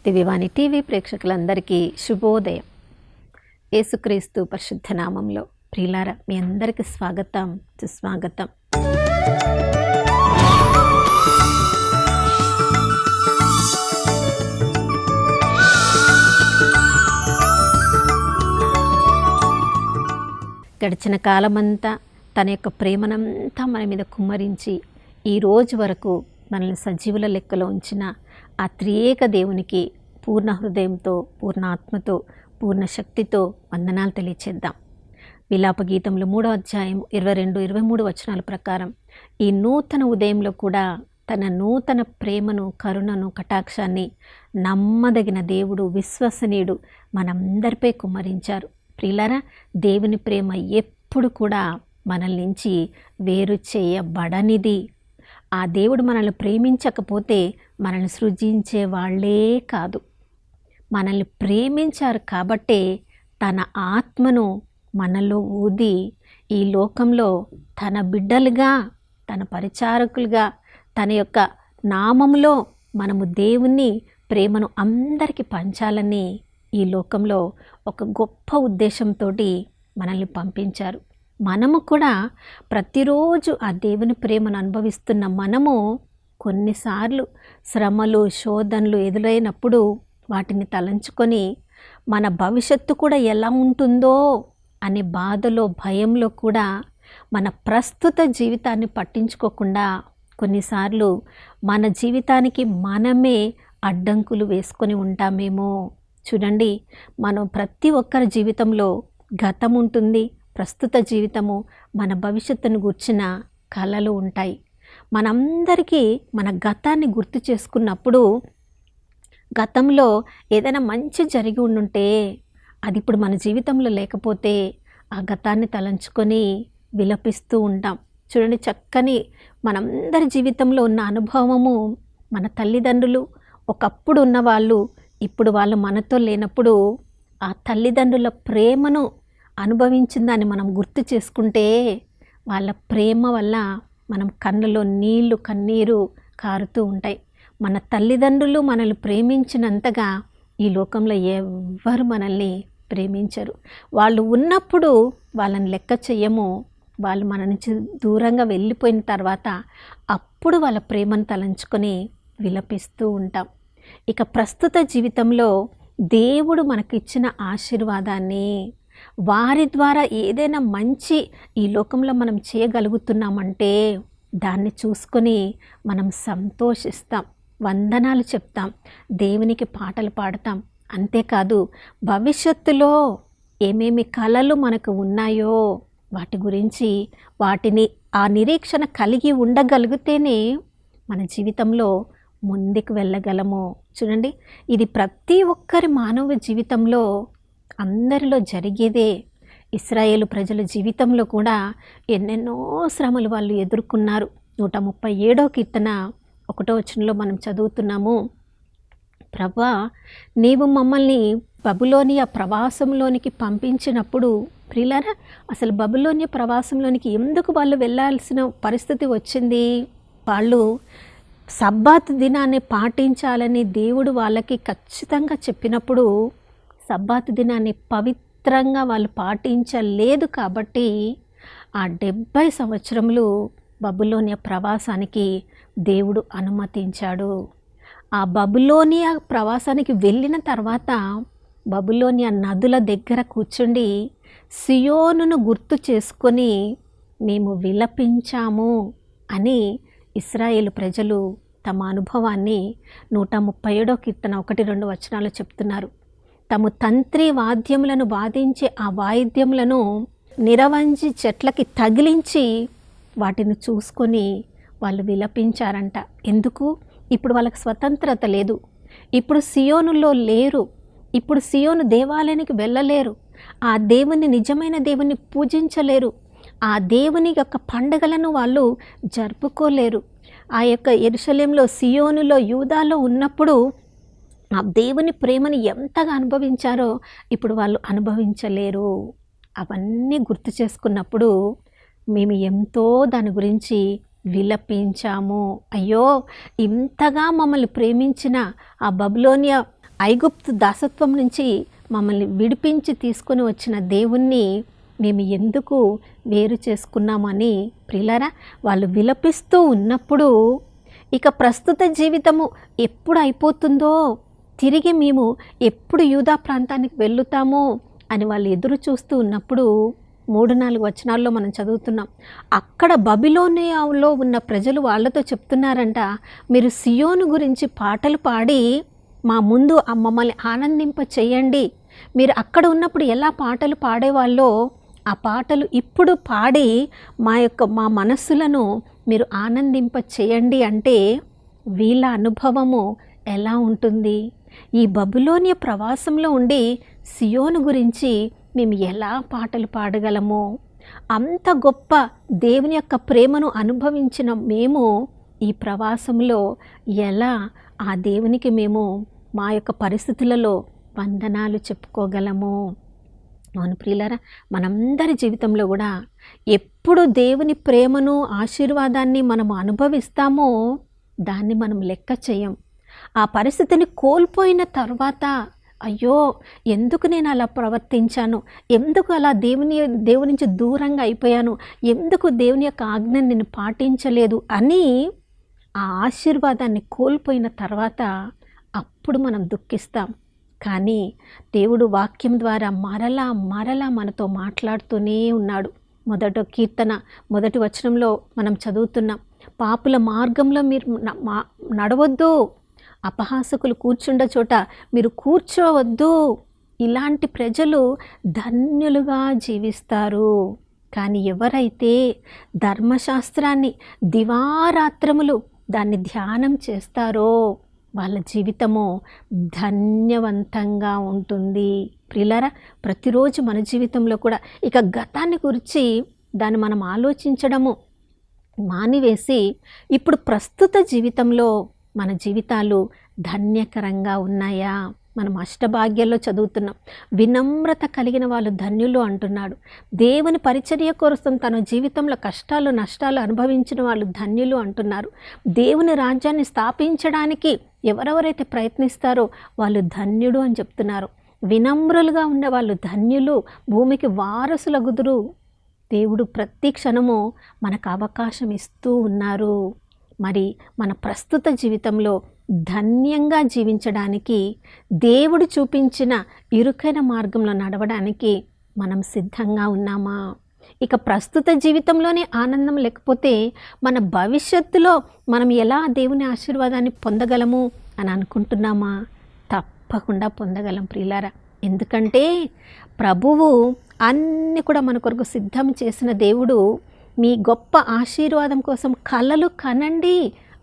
దివ్యవాణి TV ప్రేక్షకులందరికీ శుభోదయం. యేసుక్రీస్తు పరిశుద్ధ నామంలో ప్రియులారా, మీ అందరికీ స్వాగతం, సుస్వాగతం. గడిచిన కాలమంతా తన యొక్క ప్రేమనంతా మన మీద కుమ్మరించి ఈ రోజు వరకు మనల్ని సజీవుల లెక్కలో ఉంచిన ఆ త్రియేక దేవునికి పూర్ణ హృదయంతో, పూర్ణ ఆత్మతో, పూర్ణ శక్తితో వందనాలు తెలియచేద్దాం. విలాప గీతంలో 3వ అధ్యాయం 22-23 వచనాల ప్రకారం ఈ నూతన ఉదయంలో కూడా తన నూతన ప్రేమను, కరుణను, కటాక్షాన్ని నమ్మదగిన దేవుడు, విశ్వసనీయుడు మనందరిపై కుమ్మరించారు. ప్రియులారా, దేవుని ప్రేమ ఎప్పుడు కూడా మనల్ నుంచి వేరు చేయబడనిది. ఆ దేవుడు మనల్ని ప్రేమించకపోతే మనల్ని సృజించే వాళ్ళే కాదు. మనల్ని ప్రేమించారు కాబట్టే తన ఆత్మను మనలో ఊది ఈ లోకంలో తన బిడ్డలుగా, తన పరిచారకులుగా, తన యొక్క నామంలో మనము దేవుని ప్రేమను అందరికీ పంచాలని ఈ లోకంలో ఒక గొప్ప ఉద్దేశంతో మనల్ని పంపించారు. మనము కూడా ప్రతిరోజు ఆ దేవుని ప్రేమను అనుభవిస్తున్న మనము కొన్నిసార్లు శ్రమలు, శోధనలు ఎదురైనప్పుడు వాటిని తలంచుకొని మన భవిష్యత్తు కూడా ఎలా ఉంటుందో అనే బాధలో, భయంలో కూడా మన ప్రస్తుత జీవితాన్ని పట్టించుకోకుండా కొన్నిసార్లు మన జీవితానికి మనమే అడ్డంకులు వేసుకొని ఉంటామేమో. చూడండి, మనం ప్రతి ఒక్కరి జీవితంలో గతం ఉంటుంది, ప్రస్తుత జీవితము, మన భవిష్యత్తును గూర్చిన కలలు ఉంటాయి. మనందరికీ మన గతాన్ని గుర్తు చేసుకున్నప్పుడు గతంలో ఏదైనా మంచి జరిగి ఉండుంటే అది ఇప్పుడు మన జీవితంలో లేకపోతే ఆ గతాన్ని తలంచుకొని విలపిస్తూ ఉంటాం. చూడండి, చక్కని మనందరి జీవితంలో ఉన్న అనుభవము, మన తల్లిదండ్రులు ఒకప్పుడు ఉన్నవాళ్ళు ఇప్పుడు వాళ్ళు మనతో లేనప్పుడు ఆ తల్లిదండ్రుల ప్రేమను అనుభవించిన దాన్ని మనం గుర్తు చేసుకుంటే వాళ్ళ ప్రేమ వల్ల మనం కన్నులో నీళ్లు, కన్నీరు కారుతూ ఉంటాయి. మన తల్లిదండ్రులు మనల్ని ప్రేమించినంతగా ఈ లోకంలో ఎవ్వరు మనల్ని ప్రేమించరు. వాళ్ళు ఉన్నప్పుడు వాళ్ళని లెక్క చెయ్యము. వాళ్ళు మన నుంచి దూరంగా వెళ్ళిపోయిన తర్వాత అప్పుడు వాళ్ళ ప్రేమను తలంచుకొని విలపిస్తూ ఉంటాం. ఇక ప్రస్తుత జీవితంలో దేవుడు మనకిచ్చిన ఆశీర్వాదాన్ని, వారి ద్వారా ఏదైనా మంచి ఈ లోకంలో మనం చేయగలుగుతున్నామంటే దాన్ని చూసుకొని మనం సంతోషిస్తాం, వందనాలు చెప్తాం, దేవునికి పాటలు పాడతాం. అంతేకాదు భవిష్యత్తులో ఏమేమి కలలు మనకు ఉన్నాయో వాటి గురించి, వాటిని ఆ నిరీక్షణ కలిగి ఉండగలిగితేనే మన జీవితంలో ముందుకు వెళ్ళగలము. చూడండి, ఇది ప్రతి ఒక్కరి మానవ జీవితంలో అందరిలో జరిగేదే. ఇశ్రాయేలు ప్రజల జీవితంలో కూడా ఎన్నెన్నో శ్రమలు వాళ్ళు ఎదుర్కొన్నారు. 137వ కీర్తన 1వ వచనంలో మనం చదువుతున్నాము, ప్రభువా, నీవు మమ్మల్ని బబులోనియా ప్రవాసంలోనికి పంపించినప్పుడు, ప్రియులారా, అసలు బబులోనియా ప్రవాసంలోనికి ఎందుకు వాళ్ళు వెళ్ళాల్సిన పరిస్థితి వచ్చింది? వాళ్ళు సబ్బాత్ దినాన్ని పాటించాలని దేవుడు వాళ్ళకి ఖచ్చితంగా చెప్పినప్పుడు సబ్బాత్ దినాన్ని పవిత్రంగా వాళ్ళు పాటించలేదు కాబట్టి ఆ 70 సంవత్సరములు బబులోనియా ప్రవాసానికి దేవుడు అనుమతించాడు. ఆ బబులోనియా ప్రవాసానికి వెళ్ళిన తర్వాత బబులోనియా నదుల దగ్గర కూర్చుండి సియోనును గుర్తు చేసుకొని మేము విలపించాము అని ఇశ్రాయేలు ప్రజలు తమ అనుభవాన్ని 137వ కీర్తన 1-2 వచనాలు చెప్తున్నారు. తమ తంత్రి వాద్యములను వాదించే ఆ వాయిద్యములను నిరవంజి చెట్లకి తగిలించి వాటిని చూసుకొని వాళ్ళు విలపించారంట. ఎందుకు? ఇప్పుడు వాళ్ళకి స్వతంత్రత లేదు, ఇప్పుడు సియోనులో లేరు, ఇప్పుడు సియోను దేవాలయానికి వెళ్ళలేరు, ఆ దేవుని, నిజమైన దేవుని పూజించలేరు, ఆ దేవుని యొక్క పండుగలను వాళ్ళు జరుపుకోలేరు. ఆ యొక్క యెరూషలేములో, సియోనులో, యూదాలో ఉన్నప్పుడు ఆ దేవుని ప్రేమను ఎంతగా అనుభవించారో ఇప్పుడు వాళ్ళు అనుభవించలేరు. అవన్నీ గుర్తు చేసుకున్నప్పుడు మేము ఎంతో దాని గురించి విలపించాము. అయ్యో, ఇంతగా మమ్మల్ని ప్రేమించిన ఆ బబులోనియా ఐగుప్తు దాసత్వం నుంచి మమ్మల్ని విడిపించి తీసుకొని వచ్చిన దేవుణ్ణి మేము ఎందుకు వేరు చేసుకున్నామని ప్రియులారా వాళ్ళు విలపిస్తూ ఉన్నప్పుడు ఇక ప్రస్తుత జీవితము ఎప్పుడు అయిపోతుందో, తిరిగి మేము ఎప్పుడు యూదా ప్రాంతానికి వెళ్ళుతామో అని వాళ్ళు ఎదురు చూస్తూ ఉన్నప్పుడు 3-4 వచనాల్లో మనం చదువుతున్నాం. అక్కడ బబిలోనియాలో ఉన్న ప్రజలు వాళ్ళతో చెప్తున్నారంట, మీరు సియోను గురించి పాటలు పాడి మా ముందు మమ్మల్ని ఆనందింప చేయండి. మీరు అక్కడ ఉన్నప్పుడు ఎలా పాటలు పాడేవాళ్ళో ఆ పాటలు ఇప్పుడు పాడి మా మనస్సులను మీరు ఆనందింప చేయండి అంటే వీళ్ళ అనుభవము ఎలా ఉంటుంది? ఈ బబులోనియ ప్రవాసంలో ఉండి సియోను గురించి మేము ఎలా పాటలు పాడగలము? అంత గొప్ప దేవుని యొక్క ప్రేమను అనుభవించిన మేము ఈ ప్రవాసంలో ఎలా ఆ దేవునికి మేము మా యొక్క పరిస్థితులలో వందనాలు చెప్పుకోగలము? అవును ప్రియులారా, మనందరి జీవితంలో కూడా ఎప్పుడు దేవుని ప్రేమను ఆశీర్వాదాన్ని మనము అనుభవిస్తామో దాన్ని మనం లెక్క చేయం. ఆ పరిస్థితిని కోల్పోయిన తర్వాత అయ్యో ఎందుకు నేను అలా ప్రవర్తించాను, ఎందుకు అలా దేవుని నుంచి దూరంగా అయిపోయాను, ఎందుకు దేవుని యొక్క ఆజ్ఞను నేను పాటించలేదు అని ఆ ఆశీర్వాదాన్ని కోల్పోయిన తర్వాత అప్పుడు మనం దుఃఖిస్తాం. కానీ దేవుడు వాక్యం ద్వారా మరలా మనతో మాట్లాడుతూనే ఉన్నాడు. మొదటి కీర్తన 1 వచనంలో మనం చదువుతున్నాం, పాపుల మార్గంలో మీరు నడవద్దు, అపహాసకులు కూర్చుండ చోట మీరు కూర్చోవద్దు. ఇలాంటి ప్రజలు ధన్యులుగా జీవిస్తారు. కానీ ఎవరైతే ధర్మశాస్త్రాన్ని దివారాత్రములు దాన్ని ధ్యానం చేస్తారో వాళ్ళ జీవితము ధన్యవంతంగా ఉంటుంది. ప్రియులారా, ప్రతిరోజు మన జీవితంలో కూడా ఇక గతాన్ని గురించి దాన్ని మనం ఆలోచించడము మానివేసి ఇప్పుడు ప్రస్తుత జీవితంలో మన జీవితాలు ధన్యకరంగా ఉన్నాయా? మనం అష్టభాగ్యాల్లో చదువుతున్నాం, వినమ్రత కలిగిన వాళ్ళు ధన్యులు అంటున్నాడు. దేవుని పరిచర్య కోసం తన జీవితంలో కష్టాలు నష్టాలు అనుభవించిన వాళ్ళు ధన్యులు అంటున్నారు. దేవుని రాజ్యాన్ని స్థాపించడానికి ఎవరెవరైతే ప్రయత్నిస్తారో వాళ్ళు ధన్యుడు అని చెప్తున్నారు. వినమ్రులుగా ఉన్న వాళ్ళు ధన్యులు, భూమికి వారసులగుదురు. దేవుడు ప్రతి క్షణము మనకు అవకాశం ఇస్తూ ఉన్నారు. మరి మన ప్రస్తుత జీవితంలో ధన్యంగా జీవించడానికి దేవుడు చూపించిన ఇరుకైన మార్గంలో నడవడానికి మనం సిద్ధంగా ఉన్నామా? ఇక ప్రస్తుత జీవితంలోనే ఆనందం లేకపోతే మన భవిష్యత్తులో మనం ఎలా దేవుని ఆశీర్వాదాన్ని పొందగలము అని అనుకుంటున్నామా? తప్పకుండా పొందగలం ప్రియులారా. ఎందుకంటే ప్రభువు అన్నీ కూడా మన కొరకు సిద్ధం చేసిన దేవుడు. మీ గొప్ప ఆశీర్వాదం కోసం కలలు కనండి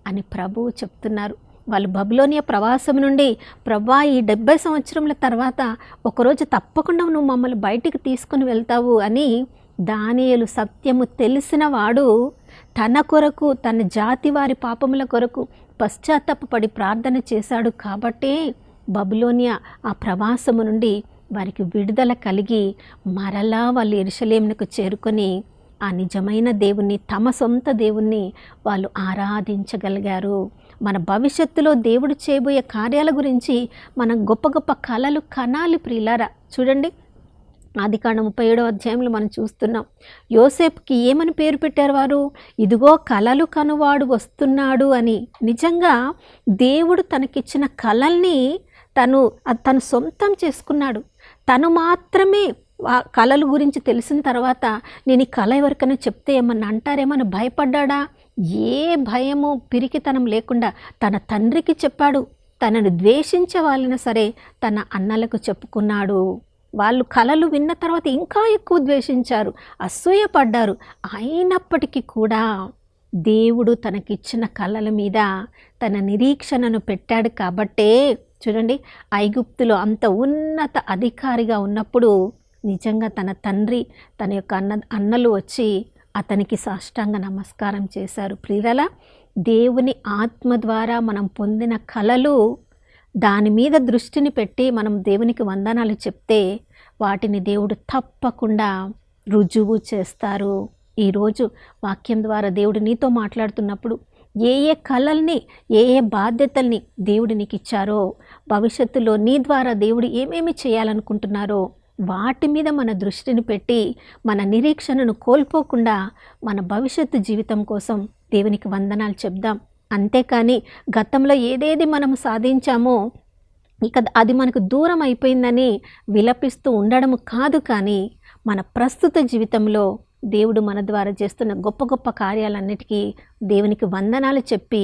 అని ప్రభువు చెప్తున్నారు. వాళ్ళు బబులోనియా ప్రవాసం నుండి, ప్రభా ఈ 70 సంవత్సరముల తర్వాత ఒకరోజు తప్పకుండా నువ్వు మమ్మల్ని బయటికి తీసుకుని వెళ్తావు అని దానియేలు సత్యము తెలిసిన వాడు తన కొరకు, తన జాతి వారి పాపముల కొరకు పశ్చాత్తాపపడి ప్రార్థన చేశాడు. కాబట్టే బబులోనియా ఆ ప్రవాసము నుండి వారికి విడుదల కలిగి మరలా వాళ్ళు యెరూషలేమునకు చేరుకొని ఆ నిజమైన దేవుణ్ణి, తమ సొంత దేవుణ్ణి వాళ్ళు ఆరాధించగలిగారు. మన భవిష్యత్తులో దేవుడు చేయబోయే కార్యాల గురించి మనం గొప్ప గొప్ప కలలు కనాలి ప్రియులారా. చూడండి, ఆదికాండం 37వ అధ్యాయంలో మనం చూస్తున్నాం, యోసేపుకి ఏమని పేరు పెట్టారు వారు? ఇదిగో కలలు కనువాడు వస్తున్నాడు అని. నిజంగా దేవుడు తనకిచ్చిన కలల్ని తను సొంతం చేసుకున్నాడు. తను మాత్రమే ఆ కళల గురించి తెలిసిన తర్వాత నేను ఈ కళ ఎవరికైనా చెప్తే ఏమన్నా అంటారేమని భయపడ్డా? ఏ భయము పిరికితనం లేకుండా తన తండ్రికి చెప్పాడు. తనను ద్వేషించే వాళ్ళని సరే తన అన్నలకు చెప్పుకున్నాడు. వాళ్ళు కళలు విన్న తర్వాత ఇంకా ఎక్కువ ద్వేషించారు, అసూయపడ్డారు. అయినప్పటికీ కూడా దేవుడు తనకిచ్చిన కళల మీద తన నిరీక్షణను పెట్టాడు. కాబట్టే చూడండి, ఐగుప్తులో అంత ఉన్నత అధికారిగా ఉన్నప్పుడు నిజంగా తన తండ్రి, తన యొక్క అన్నలు వచ్చి అతనికి సాష్టాంగ నమస్కారం చేశారు. ప్రియులారా, దేవుని ఆత్మ ద్వారా మనం పొందిన కలలు దాని మీద దృష్టిని పెట్టి మనం దేవునికి వందనాలు చెప్తే వాటిని దేవుడు తప్పకుండా రుజువు చేస్తారు. ఈరోజు వాక్యం ద్వారా దేవుడు నీతో మాట్లాడుతున్నప్పుడు ఏ ఏ కళల్ని, ఏ ఏ బాధ్యతల్ని దేవుడు నీకు ఇచ్చారో, భవిష్యత్తులో నీ ద్వారా దేవుడు ఏమేమి చేయాలనుకుంటున్నారో వాటి మీద మన దృష్టిని పెట్టి మన నిరీక్షణను కోల్పోకుండా మన భవిష్యత్తు జీవితం కోసం దేవునికి వందనాలు చెప్దాం. అంతేకాని గతంలో ఏదేది మనం సాధించామో ఇక అది మనకు దూరం అయిపోయిందని విలపిస్తూ ఉండడం కాదు, కానీ మన ప్రస్తుత జీవితంలో దేవుడు మన ద్వారా చేస్తున్న గొప్ప గొప్ప కార్యాలన్నిటికీ దేవునికి వందనాలు చెప్పి,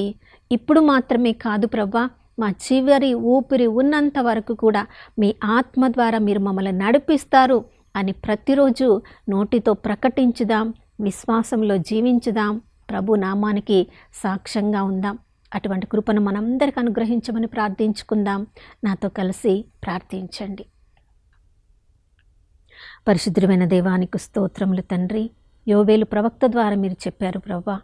ఇప్పుడు మాత్రమే కాదు ప్రభా, మా చివరి ఊపిరి ఉన్నంత వరకు కూడా మీ ఆత్మ ద్వారా మీరు మమ్మల్ని నడిపిస్తారు అని ప్రతిరోజు నోటితో ప్రకటించుదాం, విశ్వాసంలో జీవించుదాం, ప్రభు నామానికి సాక్ష్యంగా ఉందాం. అటువంటి కృపను మనందరికీ అనుగ్రహించమని ప్రార్థించుకుందాం. నాతో కలిసి ప్రార్థించండి. పరిశుద్ధమైన దేవానికి స్తోత్రములు తండ్రి. యోవేలు ప్రవక్త ద్వారా మీరు చెప్పారు ప్రభా,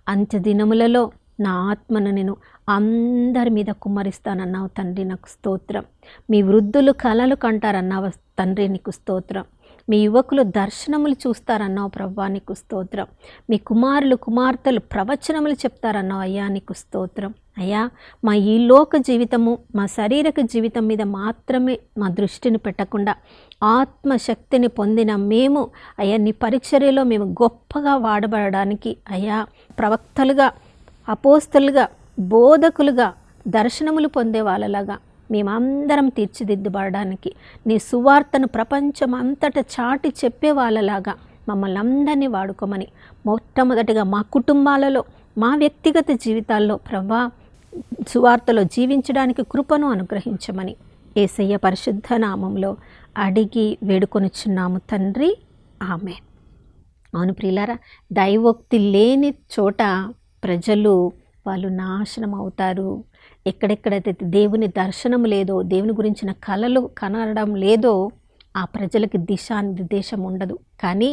అంత్య దినములలో నా ఆత్మను నేను అందరి మీద కుమ్మరిస్తానన్నావు తండ్రి, నాకు స్తోత్రం. మీ వృద్ధులు కలలు కంటారన్నావు తండ్రి, నీకు స్తోత్రం. మీ యువకులు దర్శనములు చూస్తారన్నావు ప్రభా, నీకు స్తోత్రం. మీ కుమారులు కుమార్తెలు ప్రవచనములు చెప్తారన్నావు అయ్యా, నీకు స్తోత్రం. అయ్యా, మా ఈ లోక జీవితము, మా శారీరక జీవితం మీద మాత్రమే మా దృష్టిని పెట్టకుండా ఆత్మశక్తిని పొందిన మేము అయ్యా నీ పరిచర్యలో మేము గొప్పగా వాడబడడానికి అయ్యా ప్రవక్తలుగా, అపోస్తలుగా, బోధకులుగా, దర్శనములు పొందే వాళ్ళలాగా మేమందరం తీర్చిదిద్దుబడడానికి, నీ సువార్తను ప్రపంచం అంతటా చాటి చెప్పే వాళ్ళలాగా మమ్మల్ని అందరినీ వాడుకోమని మొట్టమొదటిగా మా కుటుంబాలలో, మా వ్యక్తిగత జీవితాల్లో ప్రభా సువార్తలో జీవించడానికి కృపను అనుగ్రహించమని యేసయ్య పరిశుద్ధ నామంలో అడిగి వేడుకొనిచున్నాము తండ్రి, ఆమేన్. అవును ప్రియులారా, దైవోక్తి లేని చోట ప్రజలు వాళ్ళు నాశనం అవుతారు. ఎక్కడెక్కడైతే దేవుని దర్శనం లేదో, దేవుని గురించిన కలలు కనడం లేదో ఆ ప్రజలకి దిశానిర్దేశం ఉండదు. కానీ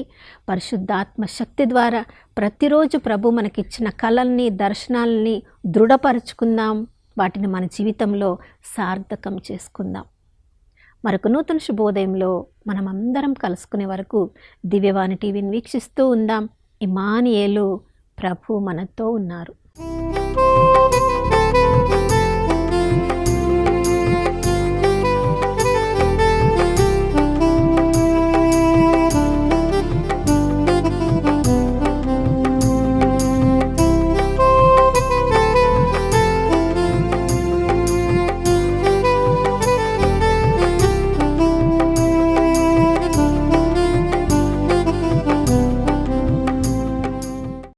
పరిశుద్ధాత్మ శక్తి ద్వారా ప్రతిరోజు ప్రభు మనకిచ్చిన కలల్ని, దర్శనాలని దృఢపరుచుకుందాం, వాటిని మన జీవితంలో సార్థకం చేసుకుందాం. మరొక నూతన శుభోదయంలో మనం అందరం కలుసుకునే వరకు దివ్యవాణి టీవీని వీక్షిస్తూ ఉందాం. ఇమ్మానుయేలు, ప్రభు మనతో ఉన్నారు.